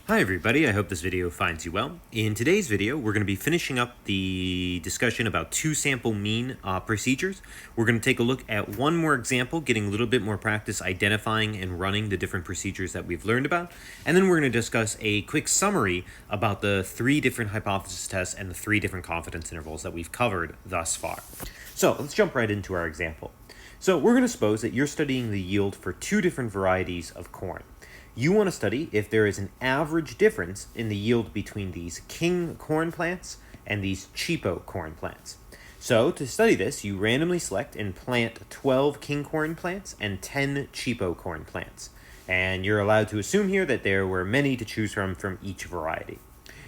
Hi everybody, I hope this video finds you well. In today's video, we're going to be finishing up the discussion about two sample mean procedures. We're going to take a look at one more example, getting a little bit more practice identifying and running the different procedures that we've learned about. And then we're going to discuss a quick summary about the three different hypothesis tests and the three different confidence intervals that we've covered thus far. So let's jump right into our example. So we're going to suppose that you're studying the yield for two different varieties of corn. You want to study if there is an average difference in the yield between these king corn plants and these cheapo corn plants. So to study this, you randomly select and plant 12 king corn plants and 10 cheapo corn plants. And you're allowed to assume here that there were many to choose from each variety.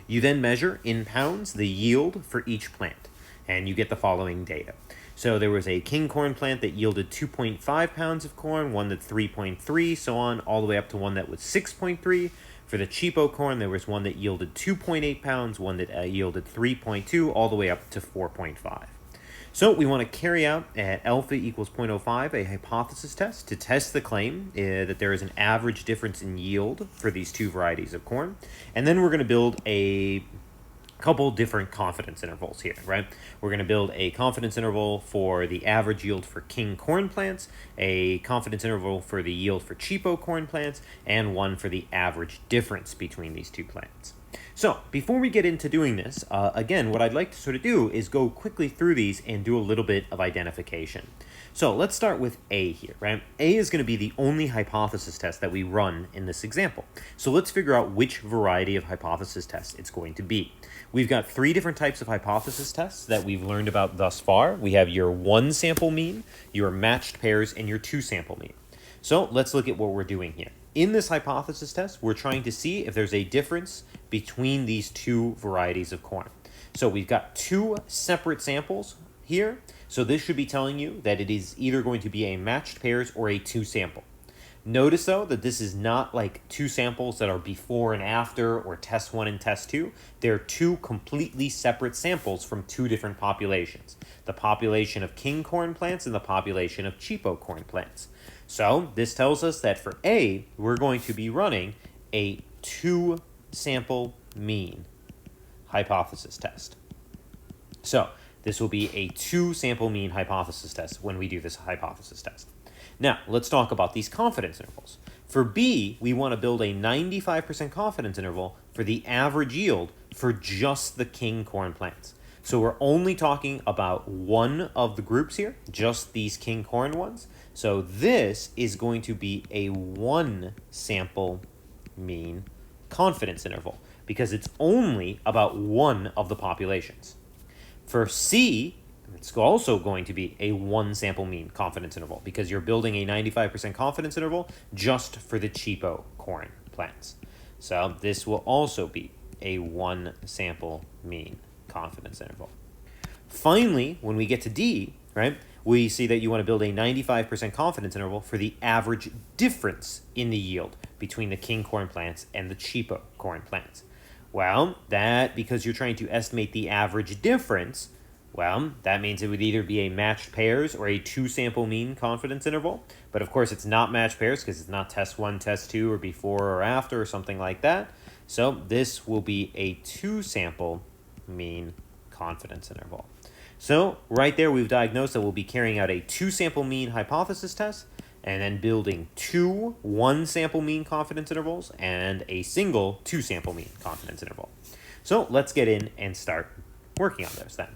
You then measure in pounds the yield for each plant, and you get the following data. So there was a king corn plant that yielded 2.5 pounds of corn, one that 3.3, so on, all the way up to one that was 6.3. For the cheapo corn, there was one that yielded 2.8 pounds, one that yielded 3.2, all the way up to 4.5. So we want to carry out at alpha equals 0.05 a hypothesis test to test the claim that there is an average difference in yield for these two varieties of corn. And then we're going to build a couple different confidence intervals here, right? We're going to build a confidence interval for the average yield for king corn plants, a confidence interval for the yield for cheapo corn plants, and one for the average difference between these two plants. So before we get into doing this, again, what I'd like to sort of do is go quickly through these and do a little bit of identification. So let's start with A here, right? A is going to be the only hypothesis test that we run in this example. So let's figure out which variety of hypothesis test it's going to be. We've got three different types of hypothesis tests that we've learned about thus far. We have your one sample mean, your matched pairs, and your two sample mean. So let's look at what we're doing here. In this hypothesis test, we're trying to see if there's a difference between these two varieties of corn. So we've got two separate samples here. So this should be telling you that it is either going to be a matched pairs or a two sample. Notice though that this is not like two samples that are before and after or test one and test two. They're two completely separate samples from two different populations. The population of king corn plants and the population of cheapo corn plants. So this tells us that for A, we're going to be running a two sample mean hypothesis test. So this will be a two sample mean hypothesis test when we do this hypothesis test. Now, let's talk about these confidence intervals. For B, we want to build a 95% confidence interval for the average yield for just the king corn plants. So we're only talking about one of the groups here, just these king corn ones. So this is going to be a one sample mean confidence interval because it's only about one of the populations. For C, it's also going to be a one sample mean confidence interval because you're building a 95% confidence interval just for the cheapo corn plants. So this will also be a one sample mean confidence interval. Finally, when we get to D, right, we see that you want to build a 95% confidence interval for the average difference in the yield between the king corn plants and the cheapo corn plants. Well, that because you're trying to estimate the average difference, well, that means it would either be a matched pairs or a two sample mean confidence interval. But of course, it's not matched pairs because it's not test one, test two, or before or after or something like that. So this will be a two sample mean confidence interval. So right there, we've diagnosed that we'll be carrying out a two sample mean hypothesis test and then building two one sample mean confidence intervals and a single two sample mean confidence interval. So let's get in and start working on those then.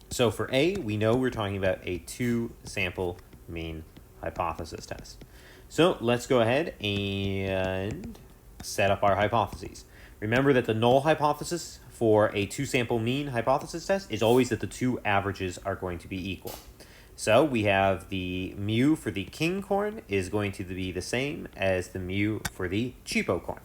So for A, we know we're talking about a two sample mean hypothesis test. So let's go ahead and set up our hypotheses. Remember that the null hypothesis for a two sample mean hypothesis test is always that the two averages are going to be equal. So we have the mu for the king corn is going to be the same as the mu for the cheapo corn.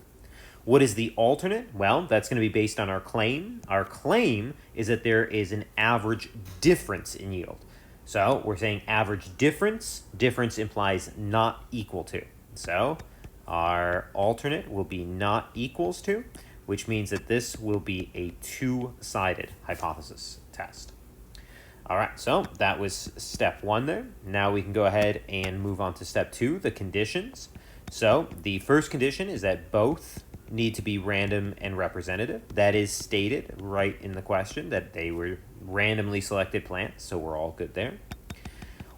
What is the alternate? Well, that's going to be based on our claim. Our claim is that there is an average difference in yield. So we're saying average difference. Difference implies not equal to. So our alternate will be not equals to, which means that this will be a two-sided hypothesis test. All right, so that was step one there. Now we can go ahead and move on to step two, the conditions. So the first condition is that both need to be random and representative. That is stated right in the question that they were randomly selected plants, so we're all good there.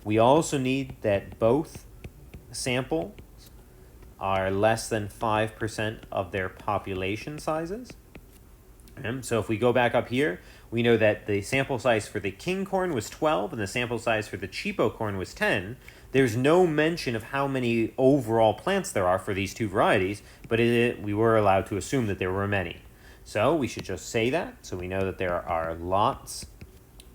We also need that both samples are less than 5% of their population sizes. So if we go back up here, we know that the sample size for the king corn was 12 and the sample size for the cheapo corn was 10. There's no mention of how many overall plants there are for these two varieties, but we were allowed to assume that there were many. So we should just say that. So we know that there are lots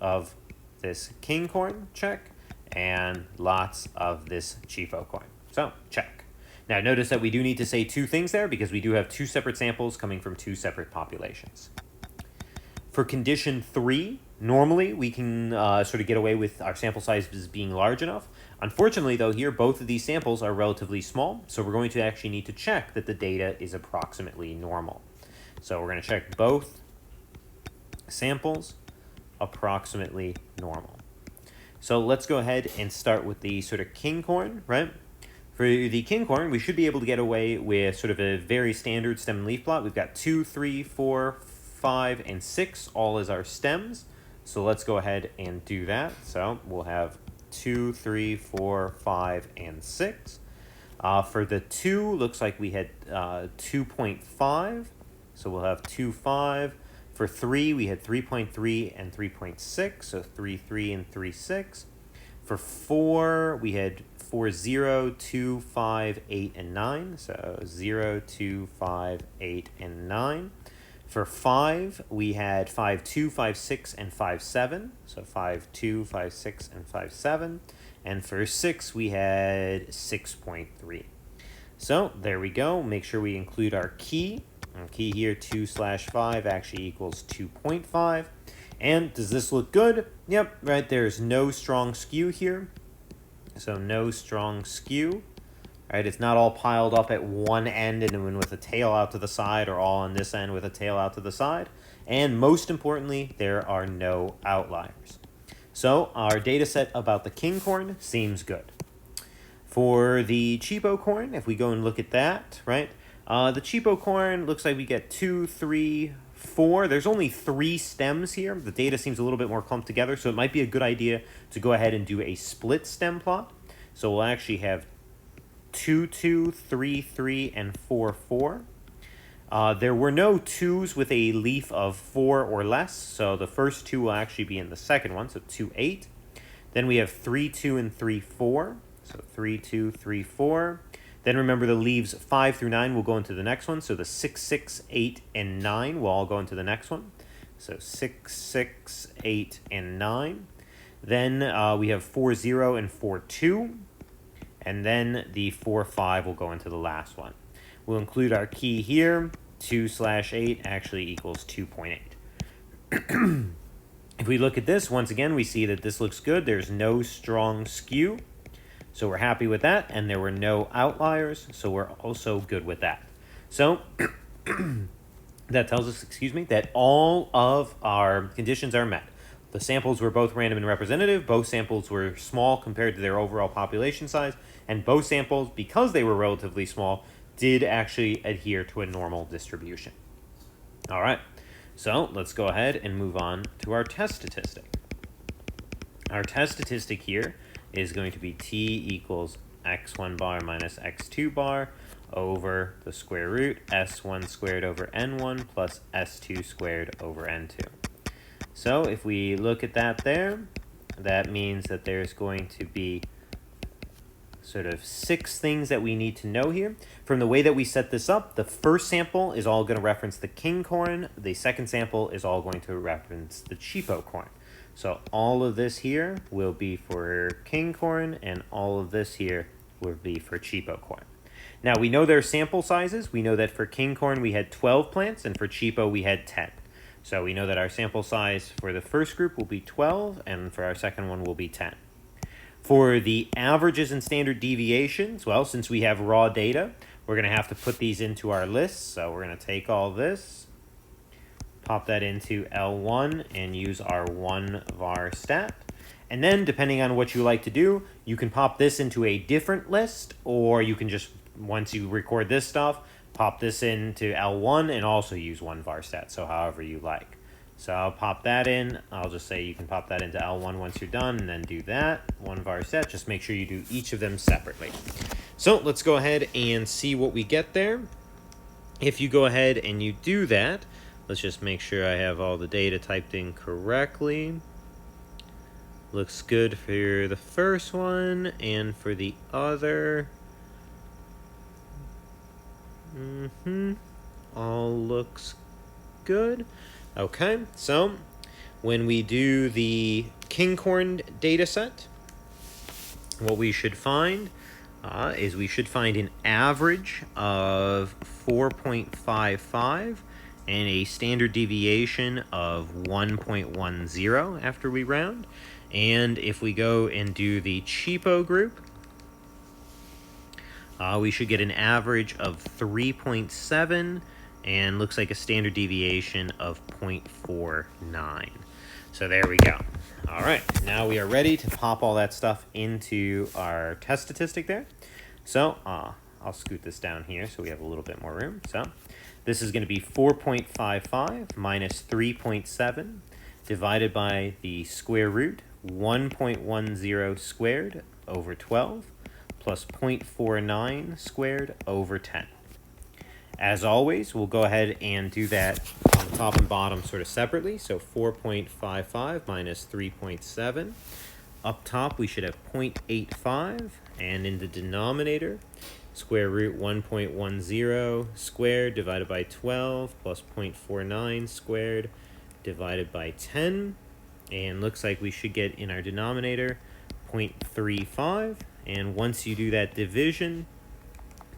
of this king corn, check, and lots of this cheapo corn. So check. Now notice that we do need to say two things there because we do have two separate samples coming from two separate populations. For condition 3, normally we can sort of get away with our sample sizes being large enough. Unfortunately, though, here both of these samples are relatively small, so we're going to actually need to check that the data is approximately normal. So we're going to check both samples approximately normal. So let's go ahead and start with the sort of king corn, right? For the king corn, we should be able to get away with sort of a very standard stem and leaf plot. We've got 2, 3, 4, 5, and 6 all as our stems. So let's go ahead and do that. So we'll have 2, 3, 4, 5, and 6. For the 2, looks like we had 2.5. So we'll have 2, 5. For 3, we had 3.3 and 3.6. So 3, 3, and 3, 6. For 4, we had 4, 0, 2, 5, 8, and 9. So 0, 2, 5, 8, and 9. For 5, we had 5, 2, 5, 6, and 5, 7. So 5, 2, 5, 6, and 5, 7. And for 6, we had 6.3. So there we go. Make sure we include our key. Our key here, 2/5, actually equals 2.5. And does this look good? Yep, right, there's no strong skew here. So no strong skew. Right, it's not all piled up at one end and then with a tail out to the side, or all on this end with a tail out to the side. And most importantly, there are no outliers. So our data set about the king corn seems good. For the cheapo corn, if we go and look at that, right, the cheapo corn looks like we get 2, 3, 4. There's only 3 stems here. The data seems a little bit more clumped together, so it might be a good idea to go ahead and do a split stem plot. So we'll actually have 2, 2, 3, 3, and 4, 4. There were no 2s with a leaf of 4 or less, so the first 2 will actually be in the second one, so 2, 8. Then we have 3, 2, and 3, 4. So 3, 2, 3, 4. Then remember the leaves 5 through 9 will go into the next one. So the 6, 6, 8, and 9 will all go into the next one. So 6, 6, 8, and 9. Then we have 4, 0, and 4, 2. And then the 4, 5 will go into the last one. We'll include our key here. 2/8 actually equals 2.8. If we look at this, once again, we see that this looks good. There's no strong skew. So we're happy with that, and there were no outliers, so we're also good with that. So that tells us, that all of our conditions are met. The samples were both random and representative, both samples were small compared to their overall population size, and both samples, because they were relatively small, did actually adhere to a normal distribution. All right, so let's go ahead and move on to our test statistic. Our test statistic here is going to be t equals x1 bar minus x2 bar over the square root s1 squared over n1 plus s2 squared over n2. So if we look at that there, that means that there's going to be sort of 6 things that we need to know here. From the way that we set this up, the first sample is all going to reference the king corn. The second sample is all going to reference the cheapo corn. So all of this here will be for king corn, and all of this here will be for cheapo corn. Now, we know their sample sizes. We know that for king corn we had 12 plants, and for cheapo we had 10. So we know that our sample size for the first group will be 12, and for our second one will be 10. For the averages and standard deviations, well, since we have raw data, we're going to have to put these into our list. So we're going to take all this, pop that into L1, and use our 1var stat. And then, depending on what you like to do, you can pop this into a different list, or you can just, once you record this stuff, pop this into L1 and also use one var set, so however you like. So I'll pop that in. I'll just say you can pop that into L1 once you're done, and then do that, one var set. Just make sure you do each of them separately. So let's go ahead and see what we get there. If you go ahead and you do that, let's just make sure I have all the data typed in correctly. Looks good for the first one and for the other. All looks good. Okay, so when we do the Kinghorn data set, what we should find is we should find an average of 4.55 and a standard deviation of 1.10 after we round. And if we go and do the cheapo group, we should get an average of 3.7 and looks like a standard deviation of 0.49. So there we go. All right, now we are ready to pop all that stuff into our test statistic there. So I'll scoot this down here so we have a little bit more room. So this is going to be 4.55 minus 3.7 divided by the square root 1.10 squared over 12 plus 0.49 squared over 10. As always, we'll go ahead and do that on the top and bottom sort of separately. So 4.55 minus 3.7. Up top, we should have 0.85. And in the denominator, square root 1.10 squared divided by 12 plus 0.49 squared divided by 10. And looks like we should get in our denominator 0.35. And once you do that division,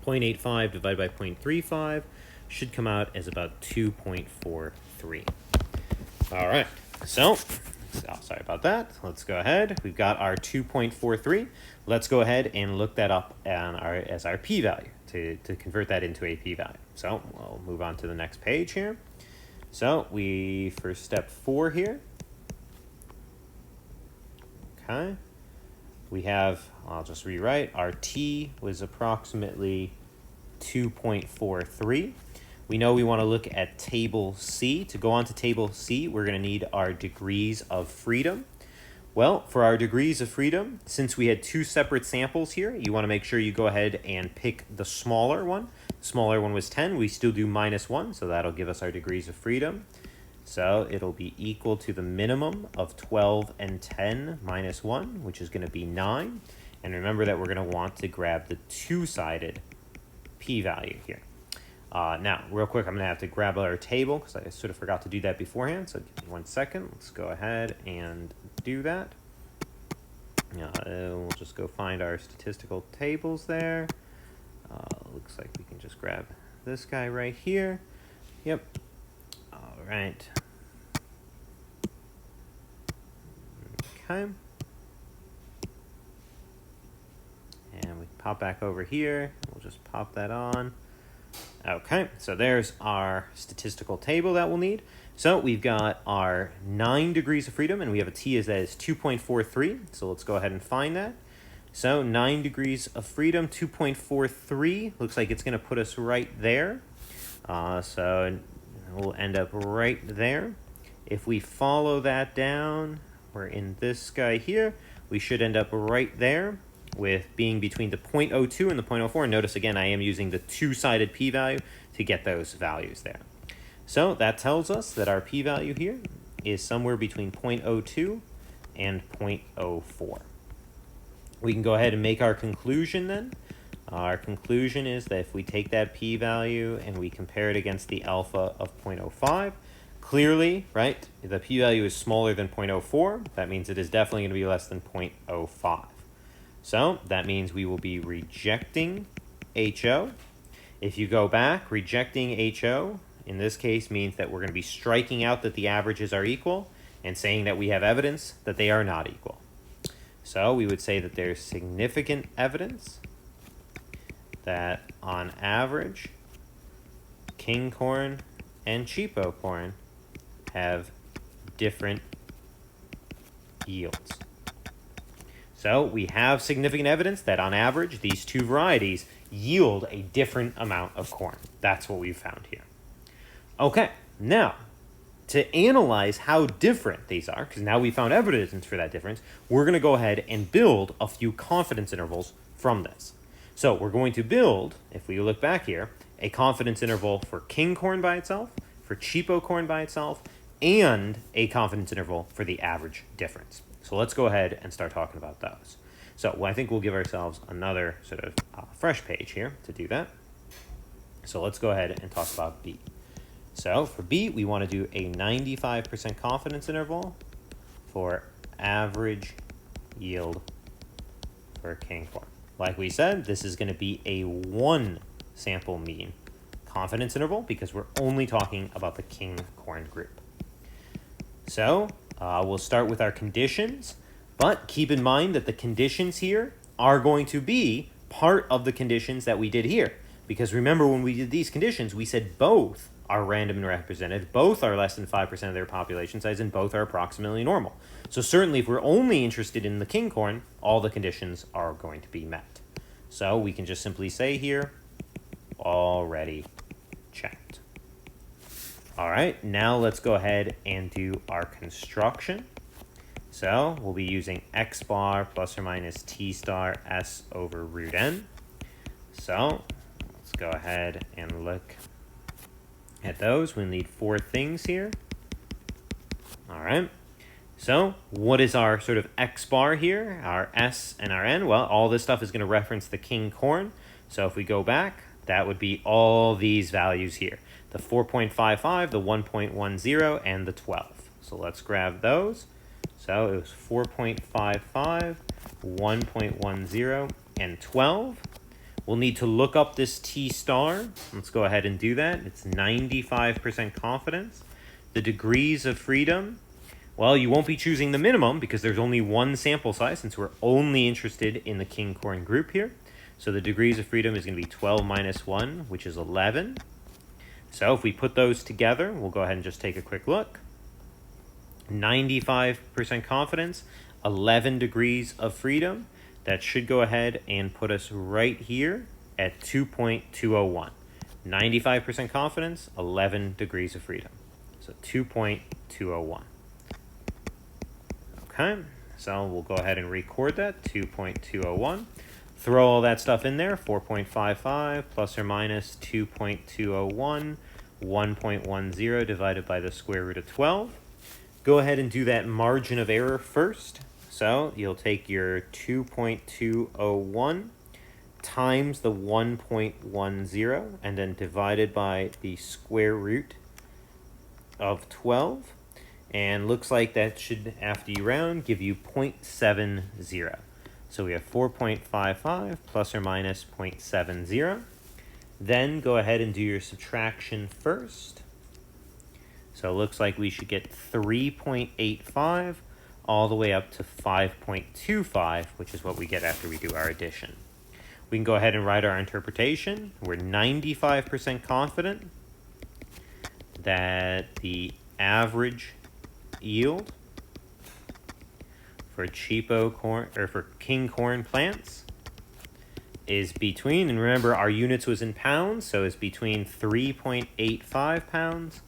0.85 divided by 0.35 should come out as about 2.43. All right, so sorry about that. Let's go ahead. We've got our 2.43. Let's go ahead and look that up as our p-value to convert that into a p-value. So we'll move on to the next page here. So for step 4 here, okay, we have, I'll just rewrite, our t was approximately 2.43. We know we want to look at table C. To go on to table C, we're going to need our degrees of freedom. Well, for our degrees of freedom, since we had 2 separate samples here, you want to make sure you go ahead and pick the smaller one. The smaller one was 10. We still do -1, so that'll give us our degrees of freedom. So it'll be equal to the minimum of 12 and 10 minus 1, which is going to be 9. And remember that we're going to want to grab the 2-sided p-value here. Now, real quick, I'm going to have to grab our table because I sort of forgot to do that beforehand. So give me 1 second. Let's go ahead and do that. We'll just go find our statistical tables there. Looks like we can just grab this guy right here. Yep. All right. Okay. And we pop back over here. We'll just pop that on. Okay, so there's our statistical table that we'll need. So we've got our 9 degrees of freedom, and we have a t that is 2.43. So let's go ahead and find that. So 9 degrees of freedom, 2.43. Looks like it's going to put us right there. So we'll end up right there. If we follow that down, we're in this guy here. We should end up right there with being between the 0.02 and the 0.04. And notice again, I am using the 2-sided p-value to get those values there. So that tells us that our p-value here is somewhere between 0.02 and 0.04. We can go ahead and make our conclusion then. Our conclusion is that if we take that p-value and we compare it against the alpha of 0.05, clearly, right, the p-value is smaller than 0.04. That means it is definitely going to be less than 0.05. So that means we will be rejecting HO. If you go back, rejecting HO in this case means that we're going to be striking out that the averages are equal and saying that we have evidence that they are not equal. So we would say that there's significant evidence that on average, Kinghorn and cheapo corn have different yields. So we have significant evidence that on average, these 2 varieties yield a different amount of corn. That's what we've found here. Okay, now, to analyze how different these are, because now we found evidence for that difference, we're going to go ahead and build a few confidence intervals from this. So we're going to build, if we look back here, a confidence interval for king corn by itself, for cheapo corn by itself, and a confidence interval for the average difference. So let's go ahead and start talking about those. So I think we'll give ourselves another sort of fresh page here to do that. So let's go ahead and talk about B. So for B, we want to do a 95% confidence interval for average yield for king corn. Like we said, this is going to be a 1 sample mean confidence interval because we're only talking about the king corn group. So we'll start with our conditions, but keep in mind that the conditions here are going to be part of the conditions that we did here. Because remember, when we did these conditions, we said both are random and represented, both are less than 5% of their population size, and both are approximately normal. So certainly if we're only interested in the king corn, all the conditions are going to be met. So we can just simply say here, already checked. All right, now let's go ahead and do our construction. So we'll be using x bar plus or minus t star s over root n. So let's go ahead and look at those. We'll need 4 things here. All right. So what is our sort of x bar here, our s and our n? Well, all this stuff is going to reference the king corn. So if we go back, that would be all these values here. The 4.55, the 1.10, and the 12. So let's grab those. So it was 4.55, 1.10, and 12. We'll need to look up this T star. Let's go ahead and do that. It's 95% confidence. The degrees of freedom, well, you won't be choosing the minimum because there's only 1 sample size since we're only interested in the king corn group here. So the degrees of freedom is going to be 12 minus 1, which is 11. So if we put those together, we'll go ahead and just take a quick look. 95% confidence, 11 degrees of freedom. That should go ahead and put us right here at 2.201. 95% confidence, 11 degrees of freedom. So 2.201. Okay, so we'll go ahead and record that, 2.201. Throw all that stuff in there, 4.55 plus or minus 2.201, 1.10 divided by the square root of 12. Go ahead and do that margin of error first. So you'll take your 2.201 times the 1.10 and then divided by the square root of 12. And looks like that should, after you round, give you 0.70. So we have 4.55 plus or minus 0.70. Then go ahead and do your subtraction first. So it looks like we should get 3.85 all the way up to 5.25, which is what we get after we do our addition. We can go ahead and write our interpretation. We're 95% confident that the average yield for cheapo corn or for king corn plants is between, and remember our units was in pounds, so it's between 3.85 pounds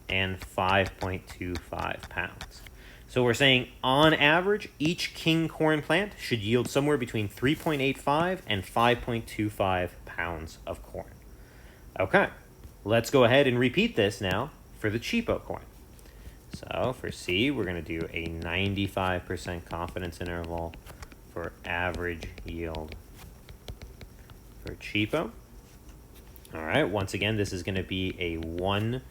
and 5.25 pounds. So we're saying on average, each king corn plant should yield somewhere between 3.85 and 5.25 pounds of corn. Okay, let's go ahead and repeat this now for the cheapo corn. So for C, we're going to do a 95% confidence interval for average yield for cheapo. All right, once again, this is going to be a 1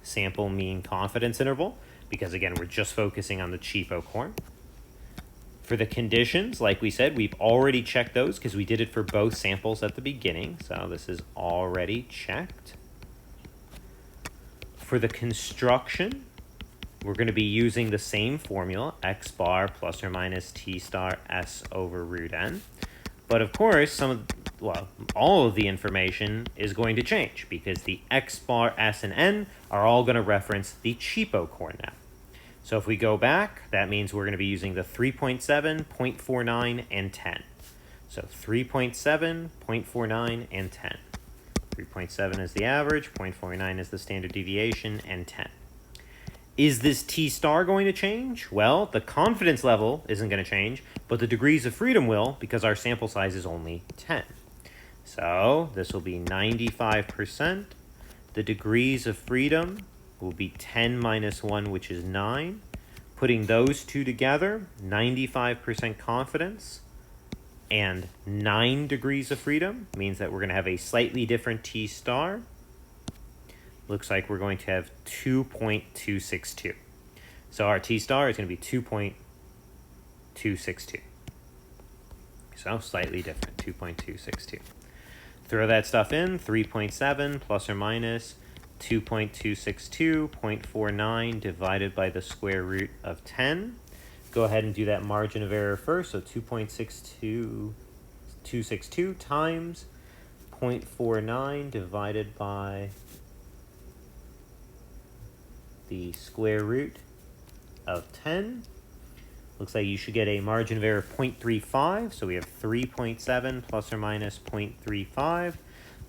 sample mean confidence interval because, again, we're just focusing on the cheapo corn. For the conditions, like we said, we've already checked those because we did it for both samples at the beginning. So this is already checked. For the construction, we're going to be using the same formula, x bar plus or minus t star s over root n. But of course, all of the information is going to change because the x bar, s, and n are all going to reference the cheapo corn now. So if we go back, that means we're going to be using the 3.7, 0.49, and 10. So 3.7, 0.49, and 10. 3.7 is the average, 0.49 is the standard deviation, and 10. Is this T star going to change? Well, the confidence level isn't going to change, but the degrees of freedom will, because our sample size is only 10. So this will be 95%. The degrees of freedom will be 10 minus 1, which is 9. Putting those two together, 95% confidence and 9 degrees of freedom means that we're going to have a slightly different T star. Looks like we're going to have 2.262. So our T star is going to be 2.262. So slightly different, 2.262. Throw that stuff in, 3.7 plus or minus 2.262, 0.49 divided by the square root of 10. Go ahead and do that margin of error first. So 2.262 times 0.49 divided by the square root of 10. Looks like you should get a margin of error of 0.35. So we have 3.7 plus or minus 0.35.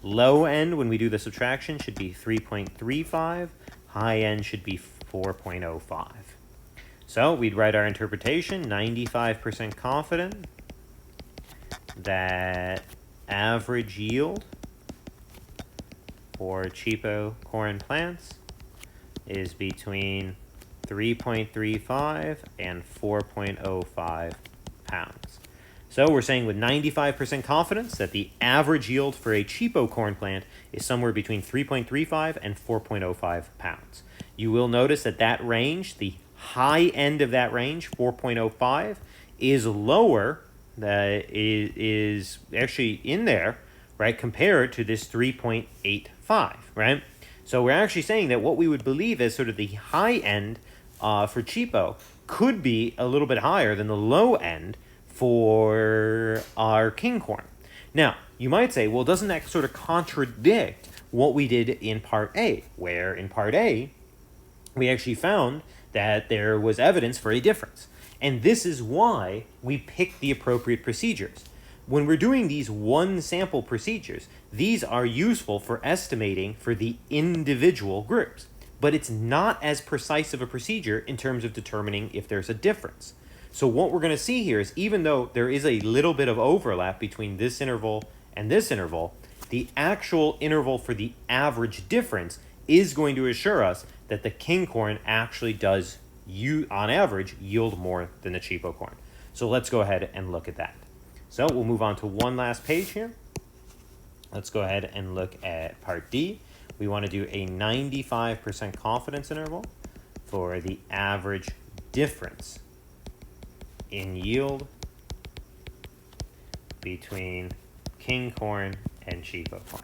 Low end, when we do the subtraction, should be 3.35. High end should be 4.05. So we'd write our interpretation, 95% confident that average yield for cheapo corn plants is between 3.35 and 4.05 pounds. So we're saying with 95% confidence that the average yield for a cheapo corn plant is somewhere between 3.35 and 4.05 pounds. You will notice that that range, the high end of that range, 4.05, is lower, is actually in there, right, compared to this 3.85, right? So we're actually saying that what we would believe as sort of the high end for cheapo could be a little bit higher than the low end for our king corn. Now, you might say, well, doesn't that sort of contradict what we did in part A, where in part A, we actually found that there was evidence for a difference. And this is why we pick the appropriate procedures. When we're doing these one sample procedures, these are useful for estimating for the individual groups, but it's not as precise of a procedure in terms of determining if there's a difference. So what we're going to see here is even though there is a little bit of overlap between this interval and this interval, the actual interval for the average difference is going to assure us that the king corn actually does, on average, yield more than the cheapo corn. So let's go ahead and look at that. So we'll move on to one last page here. Let's go ahead and look at part D. We want to do a 95% confidence interval for the average difference in yield between king corn and cheapo corn.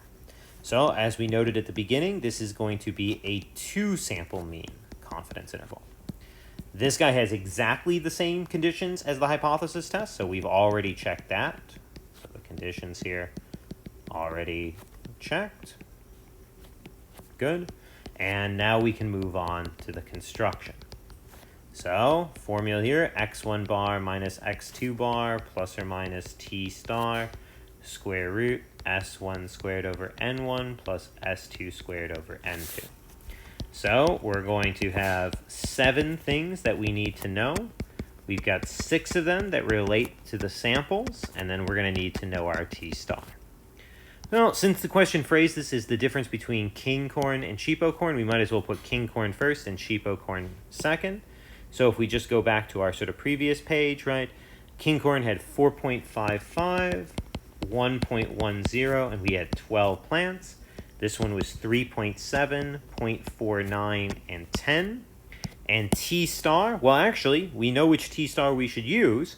So as we noted at the beginning, this is going to be a 2-sample mean confidence interval. This guy has exactly the same conditions as the hypothesis test, so we've already checked that. So the conditions here already checked. Good. And now we can move on to the construction. So formula here, x1 bar minus x2 bar plus or minus t star square root s1 squared over n1 plus s2 squared over n2. So we're going to have 7 things that we need to know. We've got 6 of them that relate to the samples, and then we're going to need to know our t star. Well, since the question phrased this is the difference between king corn and cheapo corn, we might as well put king corn first and cheapo corn second. So if we just go back to our sort of previous page, right, king corn had 4.55, 1.10, and we had 12 plants. This one was 3.7, 0.49, and 10. And T star, well, actually, we know which T star we should use.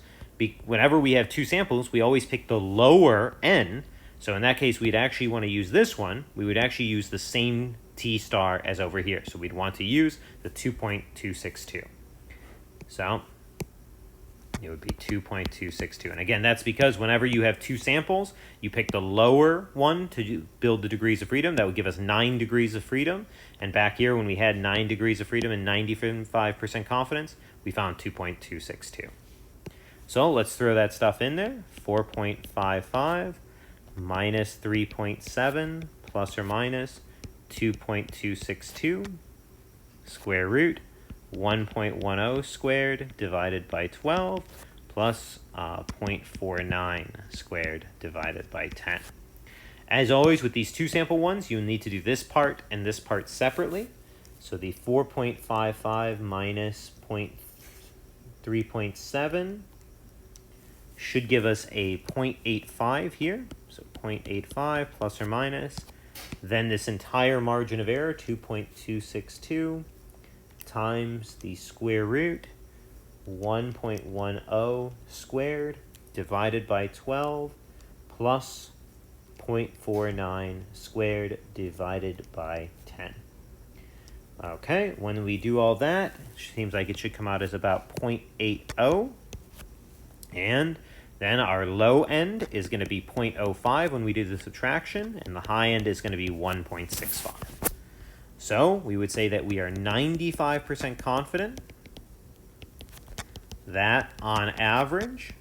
Whenever we have 2 samples, we always pick the lower n. So in that case, we'd actually want to use this one. We would actually use the same T star as over here. So we'd want to use the 2.262. So it would be 2.262. And again, that's because whenever you have 2 samples, you pick the lower one to build the degrees of freedom. That would give us 9 degrees of freedom. And back here, when we had 9 degrees of freedom and 95% confidence, we found 2.262. So let's throw that stuff in there. 4.55 minus 3.7 plus or minus 2.262 square root 1.10 squared divided by 12 plus 0.49 squared divided by 10. As always, with these two sample ones, you'll need to do this part and this part separately. So the 4.55 minus 3.7 should give us a 0.85 here. So 0.85 plus or minus. Then this entire margin of error, 2.262, times the square root, 1.10 squared divided by 12 plus 0.49 squared divided by 10. Okay, when we do all that, it seems like it should come out as about 0.80. And then our low end is going to be 0.05 when we do the subtraction, and the high end is going to be 1.65. So we would say that we are 95% confident that on average,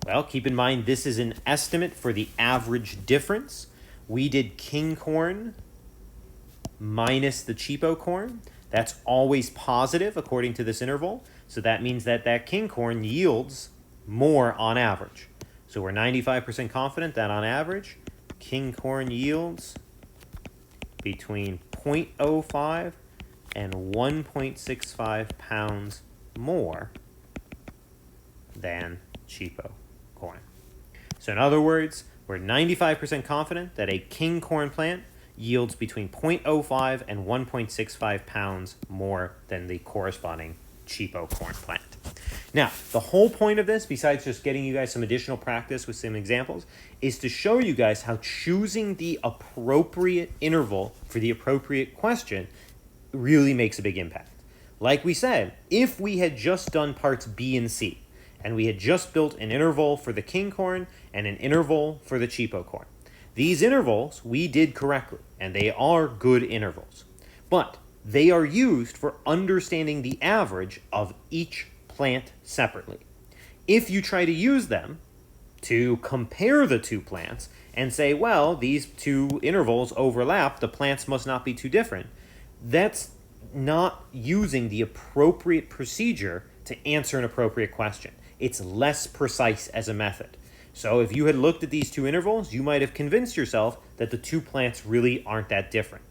well, keep in mind this is an estimate for the average difference. We did king corn minus the cheapo corn. That's always positive according to this interval. So that means that that king corn yields more on average. So we're 95% confident that on average, king corn yields between 0.05 and 1.65 pounds more than cheapo corn. So in other words, we're 95% confident that a king corn plant yields between 0.05 and 1.65 pounds more than the corresponding cheapo corn plant. Now, the whole point of this, besides just getting you guys some additional practice with some examples, is to show you guys how choosing the appropriate interval for the appropriate question really makes a big impact. Like we said, if we had just done parts B and C, and we had just built an interval for the king corn and an interval for the cheapo corn, these intervals we did correctly, and they are good intervals. But they are used for understanding the average of each plant separately. If you try to use them to compare the two plants and say, well, these two intervals overlap, the plants must not be too different, that's not using the appropriate procedure to answer an appropriate question. It's less precise as a method. So if you had looked at these two intervals, you might have convinced yourself that the two plants really aren't that different.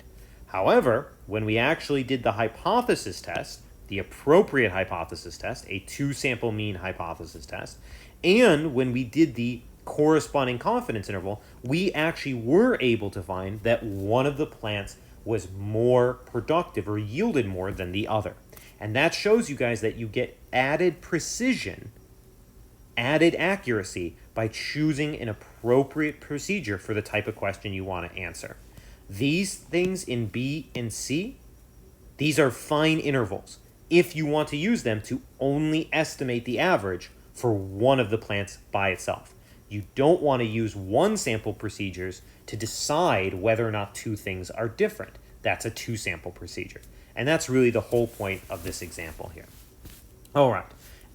However, when we actually did the hypothesis test, the appropriate hypothesis test, a two-sample mean hypothesis test, and when we did the corresponding confidence interval, we actually were able to find that one of the plants was more productive or yielded more than the other. And that shows you guys that you get added precision, added accuracy by choosing an appropriate procedure for the type of question you want to answer. These things in B and C, these are fine intervals if you want to use them to only estimate the average for one of the plants by itself. You don't want to use one sample procedures to decide whether or not two things are different. That's a two-sample procedure. And that's really the whole point of this example here. All right.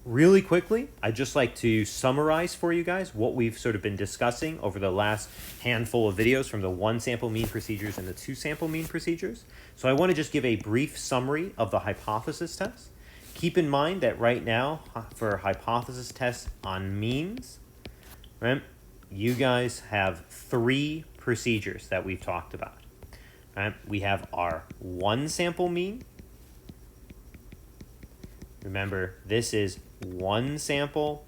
Really quickly, I'd just like to summarize for you guys what we've sort of been discussing over the last handful of videos from the one-sample mean procedures and the two-sample mean procedures. So I want to just give a brief summary of the hypothesis test. Keep in mind that right now, for hypothesis tests on means, right, you guys have three procedures that we've talked about. Right? We have our one-sample mean. Remember, this is one sample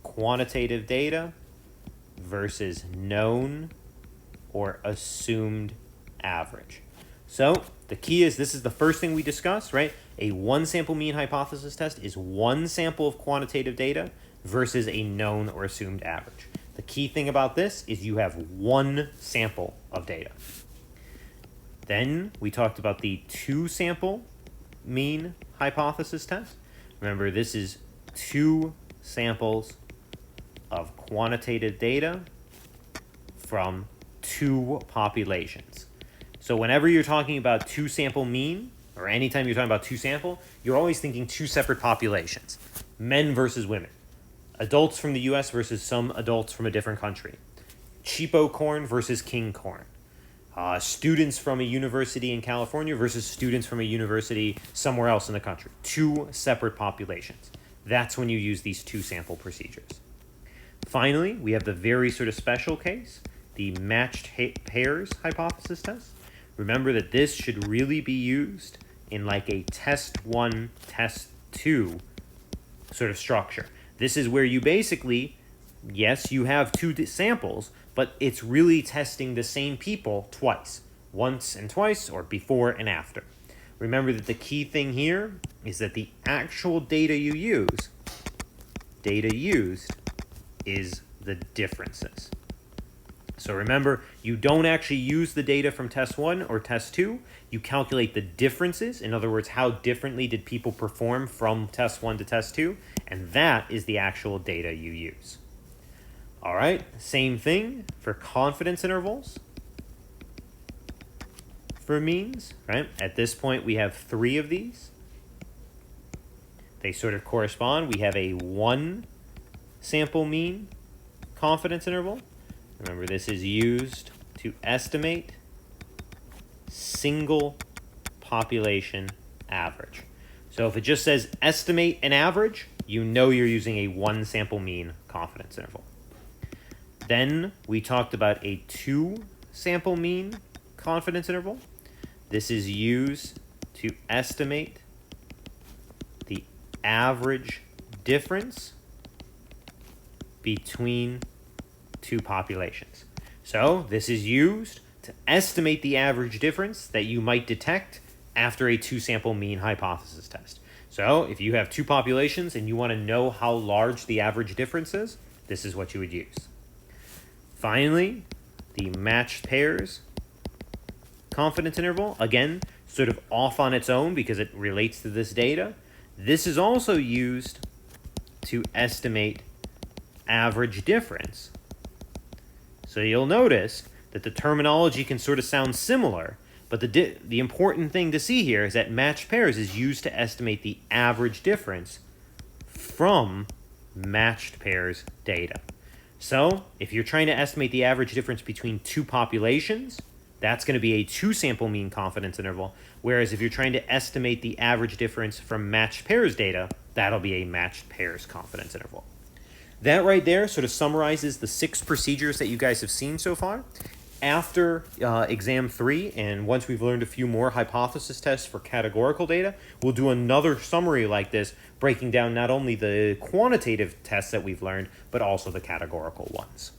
quantitative data versus known or assumed average. So the key is, this is the first thing we discussed, right? A one sample mean hypothesis test is one sample of quantitative data versus a known or assumed average. The key thing about this is you have one sample of data. Then we talked about the two sample mean hypothesis test. Remember, this is two samples of quantitative data from two populations. So whenever you're talking about two sample mean, or anytime you're talking about two sample, you're always thinking two separate populations. Men versus women. Adults from the US versus some adults from a different country. Cheapo corn versus king corn. Students from a university in California versus students from a university somewhere else in the country. Two separate populations. That's when you use these two-sample procedures. Finally, we have the very sort of special case, the matched pairs hypothesis test. Remember that this should really be used in like a test 1, test 2 sort of structure. This is where you basically, yes, you have two samples, but it's really testing the same people twice, once and twice, or before and after. Remember that the key thing here is that the actual data used is the differences. So remember, you don't actually use the data from test 1 or test 2. You calculate the differences. In other words, how differently did people perform from test 1 to test 2? And that is the actual data you use. All right, same thing for confidence intervals for means, right? At this point, we have 3 of these. They sort of correspond. We have a 1 sample mean confidence interval. Remember, this is used to estimate single population average. So if it just says estimate an average, you know you're using a 1 sample mean confidence interval. Then we talked about a 2 sample mean confidence interval. This is used to estimate the average difference between two populations. So this is used to estimate the average difference that you might detect after a 2 sample mean hypothesis test. So if you have 2 populations and you want to know how large the average difference is, this is what you would use. Finally, the matched pairs confidence interval, again, sort of off on its own because it relates to this data. This is also used to estimate average difference. So you'll notice that the terminology can sort of sound similar, but the important thing to see here is that matched pairs is used to estimate the average difference from matched pairs data. So if you're trying to estimate the average difference between 2 populations, that's going to be a 2 sample mean confidence interval, whereas if you're trying to estimate the average difference from matched pairs data, that'll be a matched pairs confidence interval. That right there sort of summarizes the 6 procedures that you guys have seen so far. After exam 3, and once we've learned a few more hypothesis tests for categorical data, we'll do another summary like this, breaking down not only the quantitative tests that we've learned, but also the categorical ones.